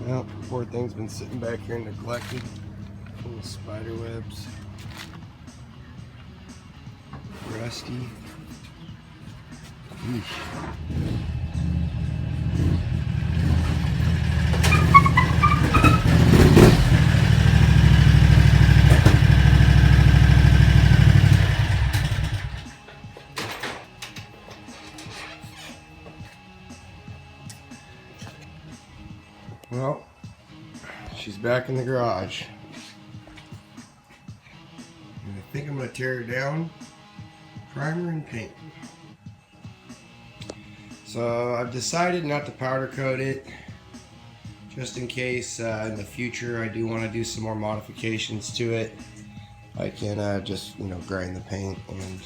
Well, poor thing's been sitting back here neglected, full of spider webs, rusty. Eesh. Well, she's back in the garage. And I think I'm going to tear her down, primer and paint. So I've decided not to powder coat it, just in case in the future I do want to do some more modifications to it. I can just, grind the paint, and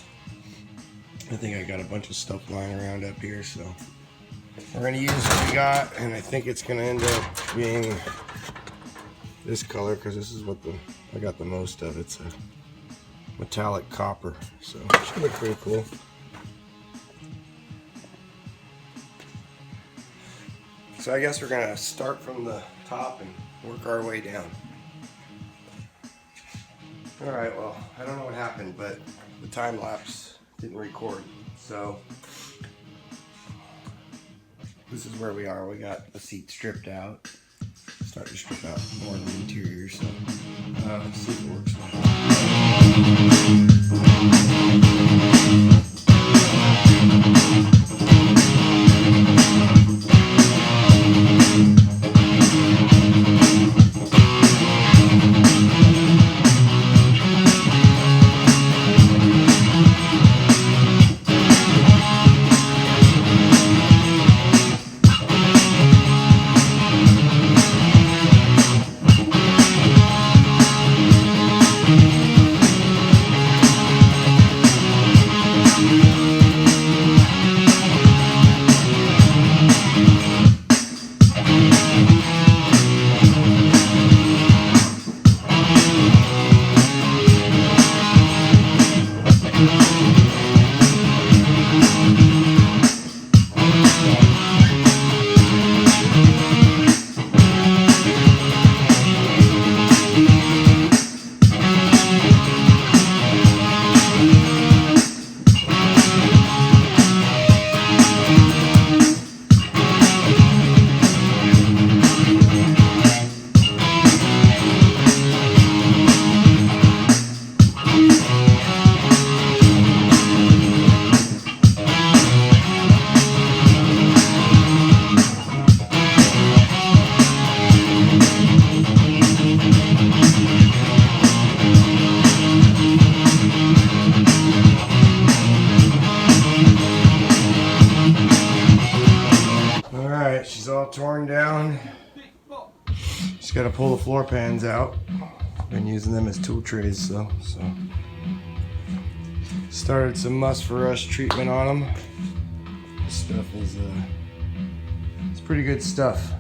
I think I got a bunch of stuff lying around up here, so we're going to use what we got, and I think it's going to end up being this color because this is what I got the most of. It's a metallic copper, so it should look pretty cool. So I guess we're going to start from the top and work our way down. Alright, well, I don't know what happened, but the time lapse didn't record, so this is where we are. We got the seat stripped out. Starting to strip out more of the interior, so let's see if it works. She's all torn down. Just got to pull the floor pans out. Been using them as tool trays, so started some must for rust treatment on them. This stuff is it's pretty good stuff.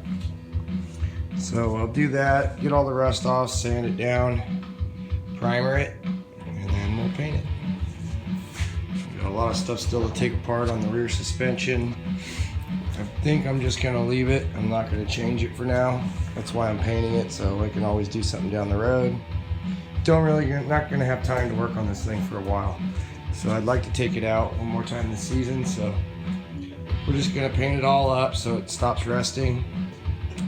So I'll do that, get all the rust off, sand it down, primer it, and then we'll paint it. Got a lot of stuff still to take apart on the rear suspension. I think I'm just going to leave it. I'm not going to change it for now. That's why I'm painting it, so I can always do something down the road. Not going to have time to work on this thing for a while. So I'd like to take it out one more time this season. So we're just going to paint it all up so it stops rusting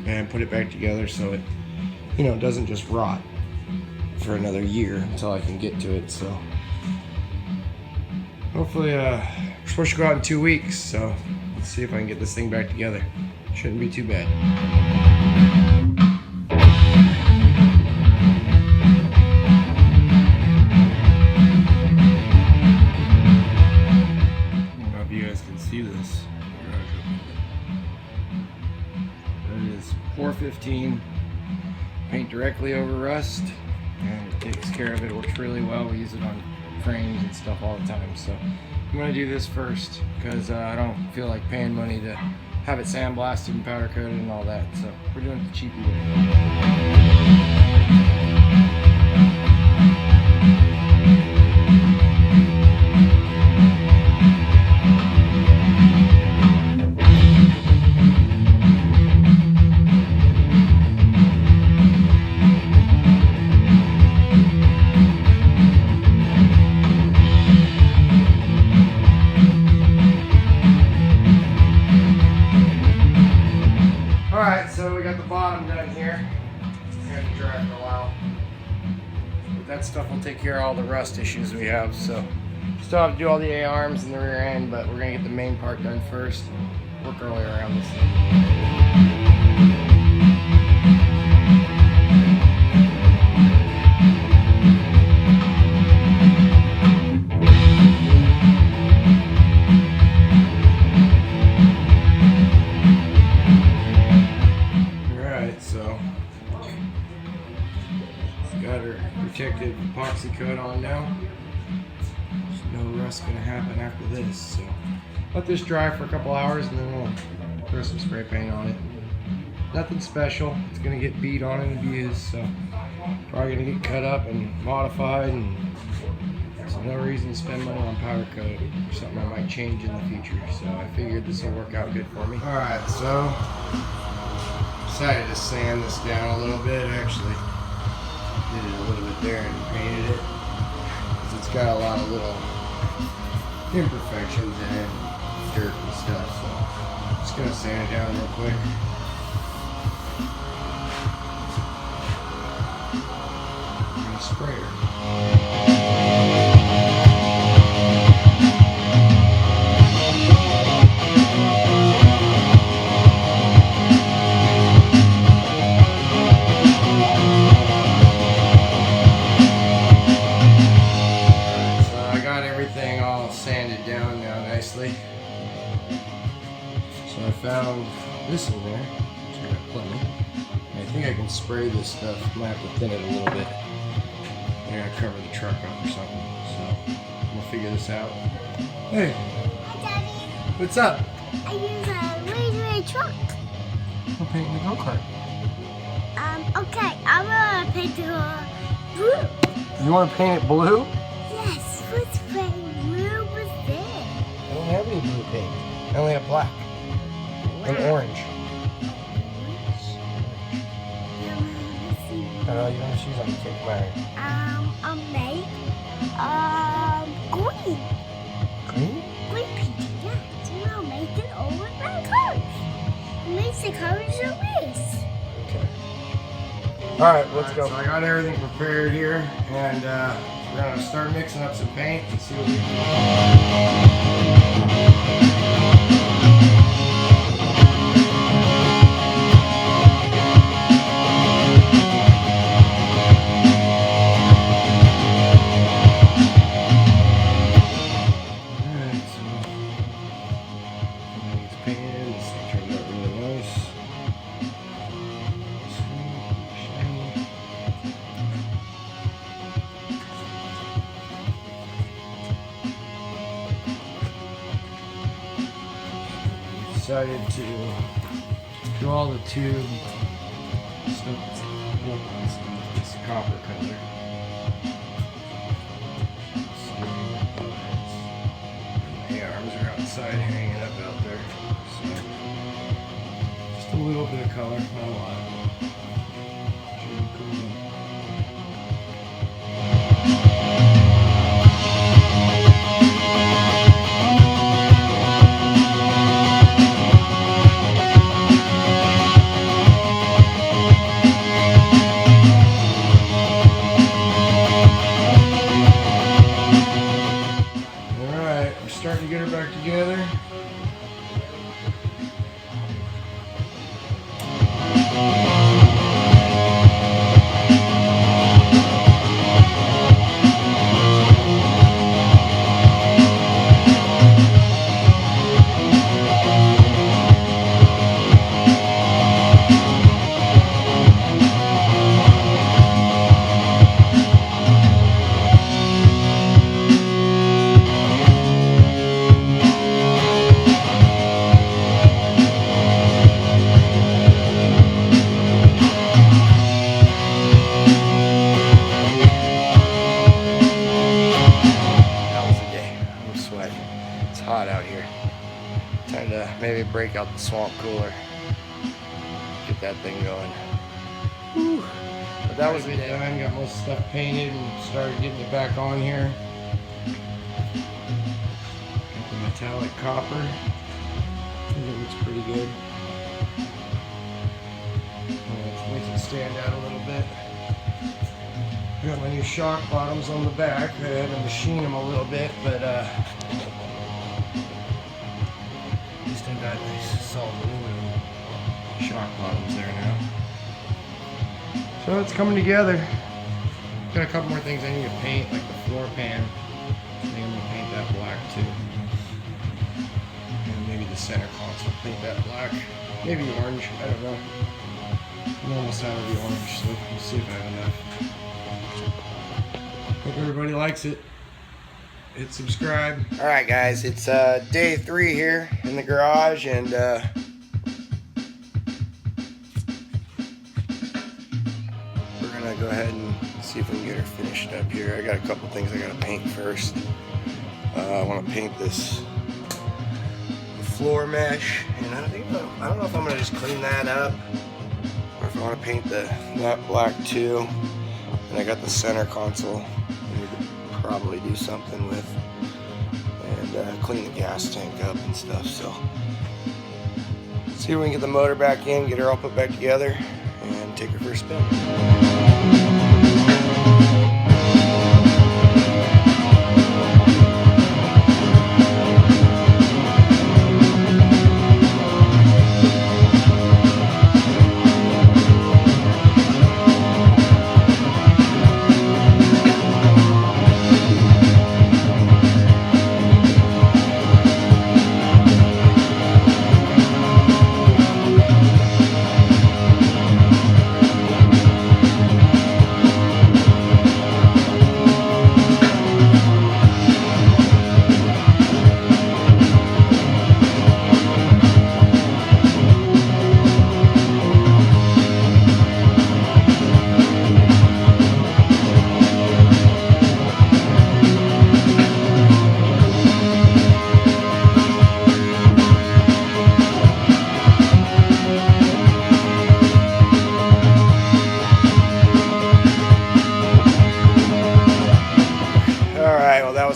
and put it back together so it, doesn't just rot for another year until I can get to it. So hopefully, we're supposed to go out in 2 weeks. So let's see if I can get this thing back together. Shouldn't be too bad. I don't know if you guys can see this. That is 415. Paint directly over rust, and it takes care of it. It works really well. We use it on frames and stuff all the time. So I'm going to do this first because I don't feel like paying money to have it sandblasted and powder coated and all that. So we're doing it the cheapy way. so we got the bottom done here. We're gonna dry for a while. But that stuff will take care of all the rust issues we have. So still have to do all the A-arms and the rear end, but we're gonna get the main part done first. Work our way around this thing. Protective epoxy coat on now. There's no rust gonna happen after this. So let this dry for a couple hours and then we'll throw some spray paint on it. Nothing special. It's gonna get beat on and abused, so probably gonna get cut up and modified, and there's no reason to spend money on powder coat or something I might change in the future. So I figured this will work out good for me. Alright, so decided to sand this down a little bit. Actually did it a little bit there and painted it. It's got a lot of little imperfections in it, dirt and stuff, so just gonna sand it down real quick. I'm gonna spray her. Sanded down now nicely. So I found this in there, which I got plenty. And I think I can spray this stuff. I might have to thin it a little bit. I'm gonna cover the truck up or something. So we'll figure this out. Hey. Hi, Daddy. What's up? I use a railway truck. I'm painting the go-kart. Okay, I'm gonna paint it blue. You want to paint it blue? Yes, what's blue was there? I don't have any blue paint. I only have black and orange. I know you don't have shoes on. You can't come out here. I'll make green. Green? Green paint, yeah. So I'll make it all with my colors. It makes the colors a race. Okay. Alright, let's go. So I got everything prepared here, and we're going to start mixing up some paint and see what we can decided to do all the tube stuff. This copper color. The arms are outside hanging up out there. So just a little bit of color, not a lot. Should be cool. Starting to get her back together. Hot out here. Time to maybe break out the swamp cooler. Get that thing going. Whew. But that was it. I got most stuff painted and started getting it back on here. Got the metallic copper. I think it looks pretty good. stand out a little bit. I got my new shock bottoms on the back. I had to machine them a little bit, but at least I got nice solid aluminum shock bottoms there now. So it's coming together. Got a couple more things I need to paint, like the floor pan. I think I'm gonna paint that black too. And maybe the center console, paint that black. Maybe orange, I don't know. I'm almost out of the orange, so we'll see if I have enough. Hope everybody likes it. Hit subscribe. Alright guys, it's day 3 here in the garage, and we're gonna go ahead and see if we can get her finished up here. I got a couple things I gotta paint first. I want to paint this floor mesh, and I don't know if I'm gonna just clean that up or if I want to paint that black too. And I got the center console I need to probably do something with, and clean the gas tank up and stuff. So see if we can get the motor back in, get her all put back together, and take her for a spin.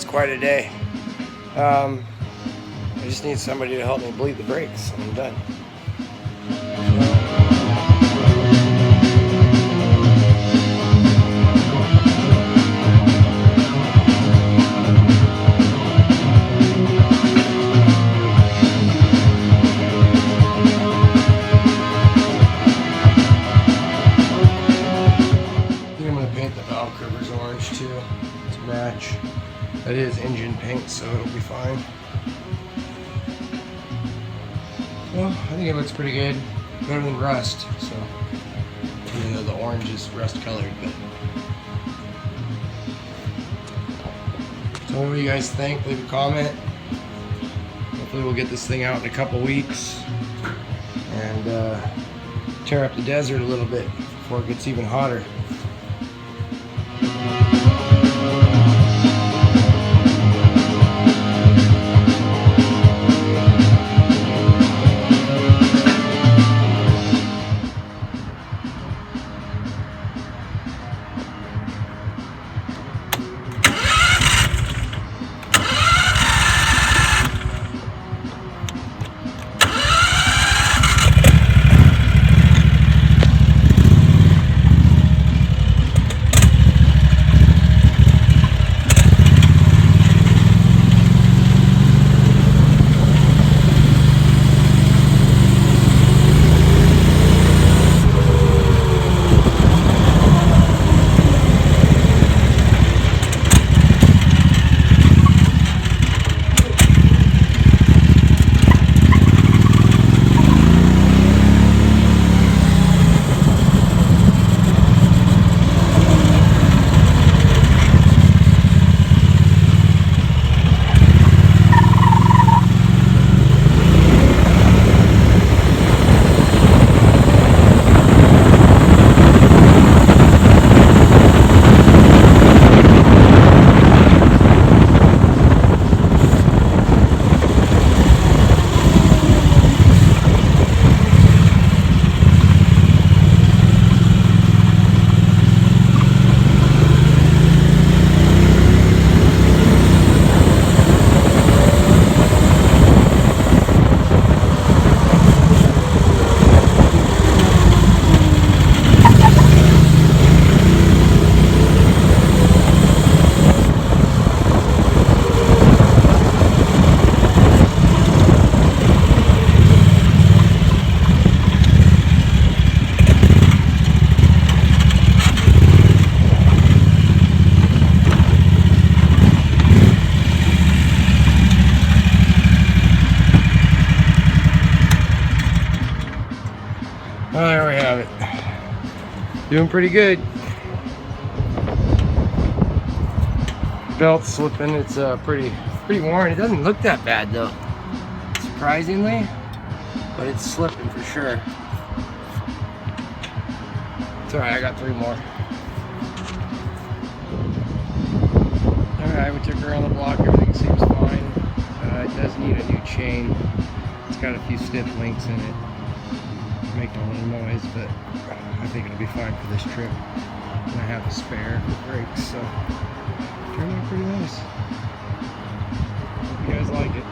Quite a day. I just need somebody to help me bleed the brakes and I'm done. I think I'm going to paint the valve covers orange too to match. That is engine paint, so it'll be fine. Well, I think it looks pretty good. Better than rust, so even though the orange is rust colored. But tell me what you guys think. Leave a comment. Hopefully we'll get this thing out in a couple weeks and tear up the desert a little bit before it gets even hotter. Doing pretty good. Belt's slipping. It's pretty worn. It doesn't look that bad though, surprisingly, but it's slipping for sure. It's alright, I got 3 more. Alright, we took her around the block, everything seems fine. It does need a new chain. It's got a few stiff links in it. Making a little noise, but I think it'll be fine for this trip. And I have a spare brakes, so turned out pretty nice. Hope you guys like it.